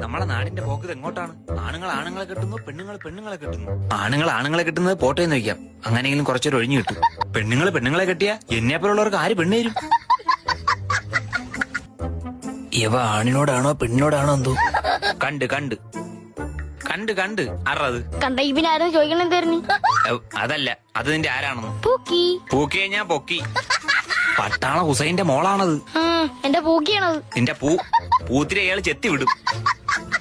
നമ്മളെ നാടിന്റെ പോക്ക് എങ്ങോട്ടാണ്? ആണുങ്ങൾ ആണുങ്ങളെ കിട്ടുന്നു, പെണ്ണുങ്ങൾ പെണ്ണുങ്ങളെ കിട്ടുന്നു. ആണുങ്ങൾ ആണുങ്ങളെ കിട്ടുന്നത് പോട്ടെ എന്ന് വയ്ക്കാം, അങ്ങനെയെങ്കിലും കുറച്ചൊരു ഒഴിഞ്ഞു കിട്ടും. പെണ്ണുങ്ങൾ പെണ്ണുങ്ങളെ കെട്ടിയാ എന്നെപ്പോലുള്ളവർക്ക് ആര് പെണ്ണ് തരും? ഇവ ആണിനോടാണോ പെണ്ണിനോടാണോ എന്തോ കണ്ട് കണ്ട് കണ്ട് കണ്ട് അറത് കണ്ട ഇവന് ആരും ചോദിക്കണം തരുന്നു. അതല്ല, അത് നിന്റെ ആരാണെന്ന്. പൂക്കി പൂക്കിയെ ഞാൻ പൊക്കി. പട്ടാള ഹുസൈന്റെ മോളാണത്. എന്റെ പൂക്കിയാണത്. നിന്റെ പൂത്തിരി അയാൾ ചെത്തി വിടും.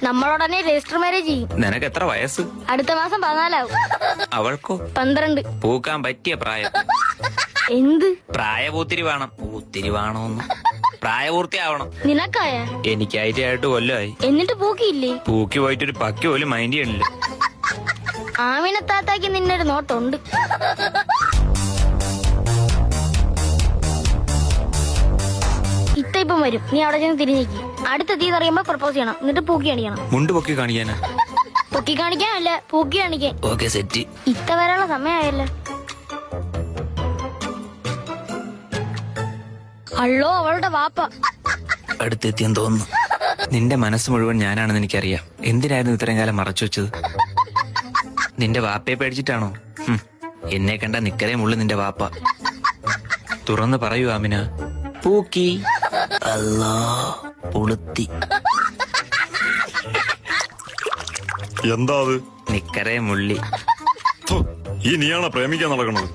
നമ്മളോടനെ രജിസ്റ്റർ മാരേജ് ചെയ്യും. നിനക്ക് എത്ര വയസ്സ്? അടുത്ത മാസം 14 അവൾക്കോ 12. പൂക്കാൻ പറ്റിയ പ്രായം. എന്ത് പ്രായപൂത്തിരി വേണം. പൂത്തിരി വേണോന്ന് പ്രായപൂർത്തിയാവണം. നിനക്കായ? എനിക്കായിട്ട് കൊല്ലമായി. എന്നിട്ട് പൂക്കിയില്ലേ? പൂക്കി പോയിട്ടൊരു പക്കി പോലും മൈൻഡ് ചെയ്യണില്ല. ആമിനത്താത്താക്ക് നിന്നൊരു നോട്ടുണ്ട്. ഇപ്പം വരും, നീ അവിടെ ചെന്ന് തിരിഞ്ഞേക്ക്. അടുത്ത തീ അറിയുമ്പോ പ്രപ്പോസ് ചെയ്യണം, എന്നിട്ട് പൂക്കി കാണിക്കണം. മുണ്ട് പൊക്കി കാണിക്കാനാ? പൊക്കി കാണിക്കാനല്ല, പൂക്കി കാണിക്കാൻ. Okay set. ഇത്ത വരാനുള്ള സമയമായല്ലോ. അള്ളോ, അവളുടെ വാപ്പ അടുത്തെത്തിയെന്ന് തോന്നുന്നു. നിന്റെ മനസ്സ് മുഴുവൻ ഞാനാണെന്ന് എനിക്കറിയാം. എന്തിനായിരുന്നു ഇത്രയും കാലം മറച്ചു വെച്ചത്? നിന്റെ വാപ്പയെ പേടിച്ചിട്ടാണോ? എന്നെ കണ്ട നിക്കരേ മുള്ളു നിന്റെ വാപ്പ. തുറന്ന് പറയൂ ആമിന. പൂക്കി അല്ലാ പുളുത്തി. എന്താ അത്? നിക്കരേ മുള്ളി. ഈ നീയാണോ പ്രേമിക്കാൻ നടക്കണത്?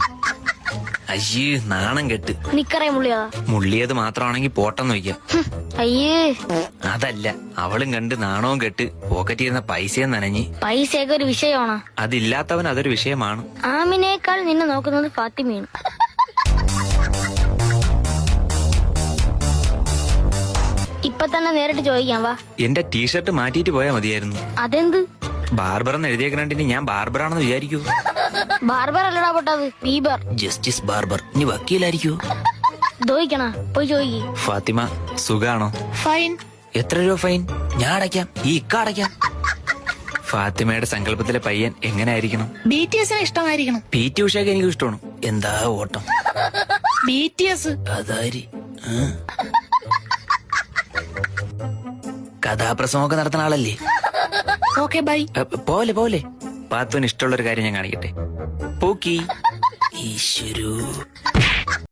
അയ്യേ, നാണം കെട്ട്. നിക്കറേ മുള്ളിയതാ? മുള്ളിയത് മാത്രമാണെങ്കിൽ പോട്ടെന്ന് വയ്ക്കാം. അയ്യേ, അതല്ല, അവളും കണ്ട് നാണവും കെട്ട് പോക്കറ്റ് ചെയ്യുന്ന പൈസയും നനഞ്ഞ്. പൈസയൊക്കെ ഒരു വിഷയമാണോ? അതില്ലാത്തവൻ അതൊരു വിഷയമാണ്. ആമിനേക്കാൾ നിന്നെ നോക്കുന്നത് ഫാത്തിമയാണ്. ഇപ്പൊ തന്നെ നേരിട്ട് ചോദിക്കാം, വാ. എന്റെ ടീഷർട്ട് മാറ്റിയിട്ട് പോയാൽ മതിയായിരുന്നു. അതെന്ത്? ബാർബർ എന്ന് എഴുതിയേക്കണ്ടിന് ഞാൻ ബാർബറാണെന്ന് വിചാരിക്കൂ. ബാർബർ അല്ലടാ പൊട്ടത്, ബീബർ. Justice barber. ഇനി വക്കീലായിരിക്കൂ. ചോദിക്കണ, പോയി ചോദിക്കേ. ഫാത്തിമ, സുഖാണോ? ഫൈൻ. എത്ര രൂപ ഫൈൻ? ഞാൻ അടയ്ക്കാം. ഈ ഇക്ക അടയ്ക്കാം. ഫാത്തിമയുടെ സങ്കല്പത്തിലെ പയ്യൻ എങ്ങനെ ആയിരിക്കണം? BTS ഇഷ്ടമായിരിക്കണം. PT ഉഷയ്ക്ക് എനിക്ക് ഇഷ്ടമാണ്. എന്താ ഓട്ടം? BTS അതാരി കഥാപ്രസംഗമൊക്കെ നടത്തുന്ന ആളല്ലേ? Okay bye. പോലെ പോലെ പാത്തുവിന് ഇഷ്ടമുള്ളൊരു കാര്യം ഞാൻ കാണിക്കട്ടെ. പൂക്കി. ഈശ്വരൂ.